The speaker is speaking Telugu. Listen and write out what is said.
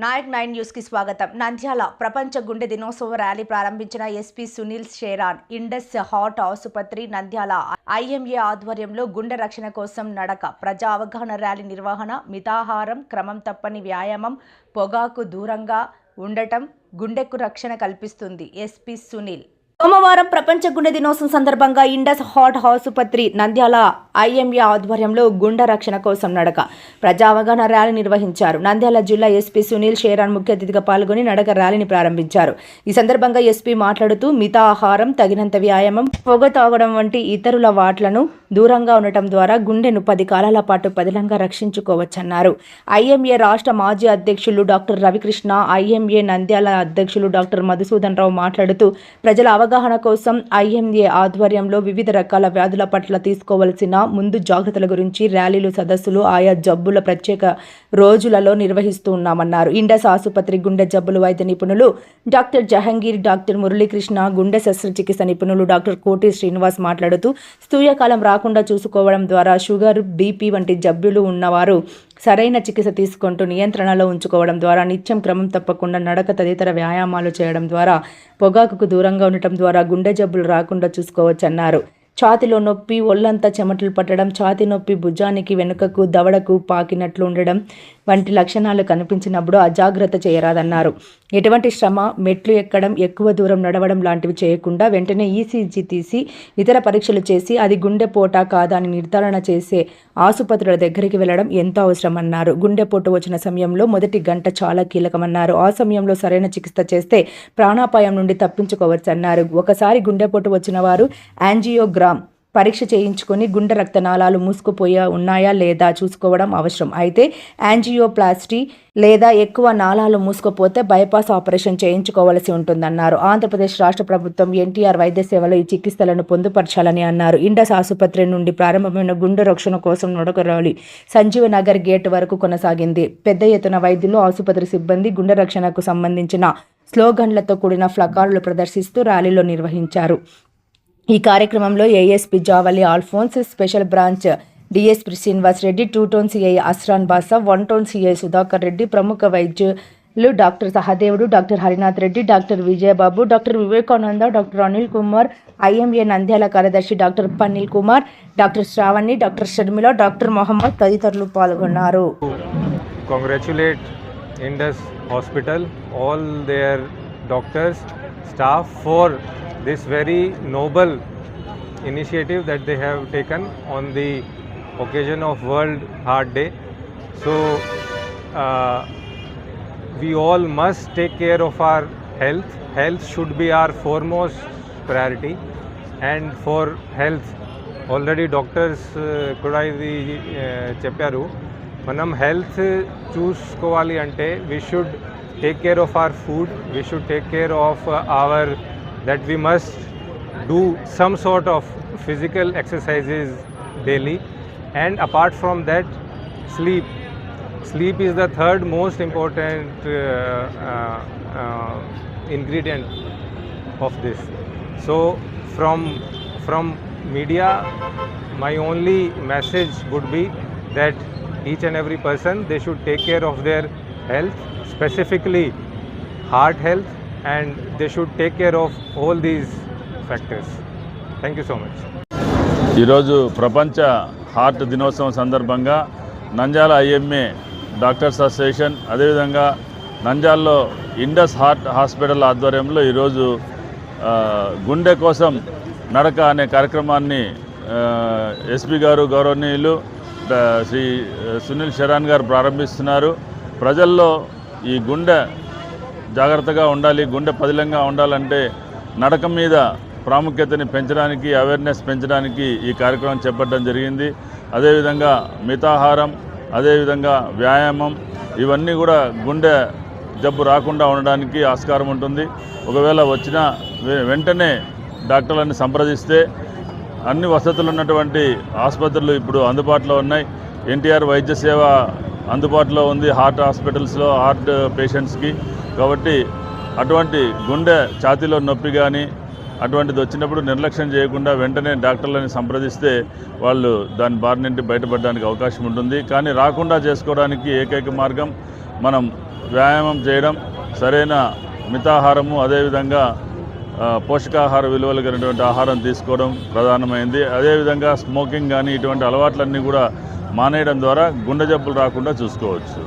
నాయక్ 9 న్యూస్ కి స్వాగతం. నంద్యాల ప్రపంచ గుండె దినోత్సవ ర్యాలీ ప్రారంభించిన SP Sunil Sheoran. Indus heart ఆసుపత్రి నంద్యాల ఐఎంఏ ఆధ్వర్యంలో గుండె రక్షణ కోసం నడక, ప్రజా అవగాహన ర్యాలీ నిర్వహణ, మితాహారం, క్రమం తప్పని వ్యాయామం, పొగాకు దూరంగా ఉండటం గుండెకు రక్షణ కల్పిస్తుంది. ఎస్పీ సునీల్ సోమవారం ప్రపంచ గుండె దినోత్సవం సందర్భంగా ఇండస్ హార్ట్ ఆసుపత్రి నంద్యాల ఐఎంఏ ఆధ్వర్యంలో గుండె రక్షణ కోసం నడక, ప్రజా అవగాహన ర్యాలీ నిర్వహించారు. నంద్యాల జిల్లా ఎస్పీ సునీల్ షేరాన్ ముఖ్య అతిథిగా పాల్గొని నడక ర్యాలీని ప్రారంభించారు. ఈ సందర్భంగా ఎస్పీ మాట్లాడుతూ మితాహారం, తగినంత వ్యాయామం, పొగ తాగడం వంటి ఇతరుల వాట్లను దూరంగా ఉండటం ద్వారా గుండెను 10 కాలాల పాటు పదిలంగా రక్షించుకోవచ్చన్నారు. ఐఎంఏ రాష్ట్ర మాజీ అధ్యక్షులు డాక్టర్ రవికృష్ణ, ఐఎంఏ నంద్యాల అధ్యక్షులు డాక్టర్ మధుసూదన్ రావు మాట్లాడుతూ ప్రజల అవగాహన కోసం ఐఎంఏ ఆధ్వర్యంలో వివిధ రకాల వ్యాధుల పట్ల తీసుకోవాల్సిన ముందు జాగ్రత్తల గురించి ర్యాలీలు, సదస్సులు ఆయా జబ్బుల ప్రత్యేక రోజులలో నిర్వహిస్తూ ఉన్నామన్నారు. ఇండస్ ఆసుపత్రి గుండె జబ్బులు వైద్య నిపుణులు డాక్టర్ జహంగీర్, డాక్టర్ మురళీకృష్ణ, గుండె శస్త్రచికిత్స నిపుణులు డాక్టర్ కోటి శ్రీనివాస్ మాట్లాడుతూ స్థూయకాలం రాకుండా చూసుకోవడం ద్వారా షుగర్, బీపీ వంటి జబ్బులు ఉన్నవారు సరైన చికిత్స తీసుకుంటూ నియంత్రణలో ఉంచుకోవడం ద్వారా నిత్యం క్రమం తప్పకుండా నడక తదితర వ్యాయామాలు చేయడం ద్వారా పొగాకుకు దూరంగా ఉండటం ద్వారా గుండె జబ్బులు రాకుండా చూసుకోవచ్చన్నారు. ఛాతిలో నొప్పి, ఒళ్ళంతా చెమటలు పట్టడం, ఛాతి నొప్పి భుజానికి వెనుకకు దవడకు పాకినట్లు ఉండడం వంటి లక్షణాలు కనిపించినప్పుడు అజాగ్రత్త చేయరాదన్నారు. ఎటువంటి శ్రమ, మెట్లు ఎక్కడం, ఎక్కువ దూరం నడవడం లాంటివి చేయకుండా వెంటనే ఈసీజీ తీసి ఇతర పరీక్షలు చేసి అది గుండెపోటా కాదా అని నిర్ధారణ చేసే ఆసుపత్రుల దగ్గరికి వెళ్లడం ఎంతో అవసరమన్నారు. గుండెపోటు వచ్చిన సమయంలో మొదటి గంట చాలా కీలకమన్నారు. ఆ సమయంలో సరైన చికిత్స చేస్తే ప్రాణాపాయం నుండి తప్పించుకోవచ్చన్నారు. ఒకసారి గుండెపోటు వచ్చిన వారు యాంజియోగ్రామ్ పరీక్ష చేయించుకొని గుండె రక్తనాళాలు మూసుకుపోయా ఉన్నాయా లేదా చూసుకోవడం అవసరం. అయితే యాంజియోప్లాస్టీ లేదా ఎక్కువ నాళాలు మూసుకుపోతే బైపాస్ ఆపరేషన్ చేయించుకోవాల్సి ఉంటుందన్నారు. ఆంధ్రప్రదేశ్ రాష్ట్ర ప్రభుత్వం ఎన్టీఆర్ వైద్య సేవలో ఈ చికిత్సలను పొందుపరచాలని అన్నారు. ఇండస్ ఆసుపత్రి నుండి ప్రారంభమైన గుండె రక్షణ కోసం నడక ర్యాలీ సంజీవనగర్ గేట్ వరకు కొనసాగింది. పెద్ద ఎత్తున వైద్యులు, ఆసుపత్రి సిబ్బంది గుండె రక్షణకు సంబంధించిన స్లోగన్లతో కూడిన ఫ్లకార్డులు ప్రదర్శిస్తూ ర్యాలీలో నిర్వహించారు. ఈ కార్యక్రమంలో ASP Javali Alphonse, special branch DSP Srinivas Reddy, 2 town CI Asran Basha, 1 town CI Sudhakar Reddy, ప్రముఖ వైద్యులు doctor Sahadevudu, doctor Harinath Reddy, doctor Vijayababu, doctor Vivekananda, doctor Anil Kumar, IMA Nandyal కార్యదర్శి doctor Panil Kumar, doctor Sravani, doctor Sharmila, doctor Mohammed తదితరులు పాల్గొన్నారు. Congratulate Indus Hospital, all their doctors, staff for this very noble initiative that they have taken on the occasion of World Heart Day. So we all must take care of our health. Health should be our foremost priority, and for health already doctors kuda idi chepparu. Manam health చూసుకోవాలి అంటే we should take care of our food, we should take care of our that we must do some sort of physical exercises daily, and apart from that sleep is the third most important ingredient of this. So from media, my only message would be that each and every person, they should take care of their health, specifically heart health, and they should take care of all these factors. Thank you so much. ఈరోజు ప్రపంచ హార్ట్ దినోత్సవం సందర్భంగా నంద్యాల ఐఎంఏ డాక్టర్స్ అసోసియేషన్, అదేవిధంగా నంద్యాలలో ఇండస్ హార్ట్ హాస్పిటల్ ఆధ్వర్యంలో ఈరోజు గుండె కోసం నడక అనే కార్యక్రమాన్ని ఎస్పీ గారు, గౌరవనీయులు శ్రీ సునీల్ షేరాన్ గారు ప్రారంభిస్తున్నారు. ప్రజల్లో ఈ గుండె జాగ్రత్తగా ఉండాలి, గుండె పదిలంగా ఉండాలంటే నడక మీద ప్రాముఖ్యతని పెంచడానికి, అవేర్నెస్ పెంచడానికి ఈ కార్యక్రమం చేపట్టడం జరిగింది. అదేవిధంగా మితాహారం, అదేవిధంగా వ్యాయామం, ఇవన్నీ కూడా గుండె జబ్బు రాకుండా ఉండడానికి ఆస్కారం ఉంటుంది. ఒకవేళ వచ్చినా వెంటనే డాక్టర్లను సంప్రదిస్తే అన్ని వసతులు ఉన్నటువంటి ఆసుపత్రులు ఇప్పుడు అందుబాటులో ఉన్నాయి. ఎన్టీఆర్ వైద్య సేవ అందుబాటులో ఉంది హార్ట్ హాస్పిటల్స్లో, హార్ట్ పేషెంట్స్కి. కాబట్టి అటువంటి గుండె ఛాతీలో నొప్పి కానీ అటువంటిది వచ్చినప్పుడు నిర్లక్ష్యం చేయకుండా వెంటనే డాక్టర్లను సంప్రదిస్తే వాళ్ళు దాని బారి నుండి బయటపడడానికి అవకాశం ఉంటుంది. కానీ రాకుండా చేసుకోవడానికి ఏకైక మార్గం మనం వ్యాయామం చేయడం, సరైన మితాహారము, అదేవిధంగా పోషకాహార విలువలు కలిగినటువంటి ఆహారం తీసుకోవడం ప్రధానమైంది. అదేవిధంగా స్మోకింగ్ కానీ ఇటువంటి అలవాట్లన్నీ కూడా మానేయడం ద్వారా గుండె జబ్బులు రాకుండా చూసుకోవచ్చు.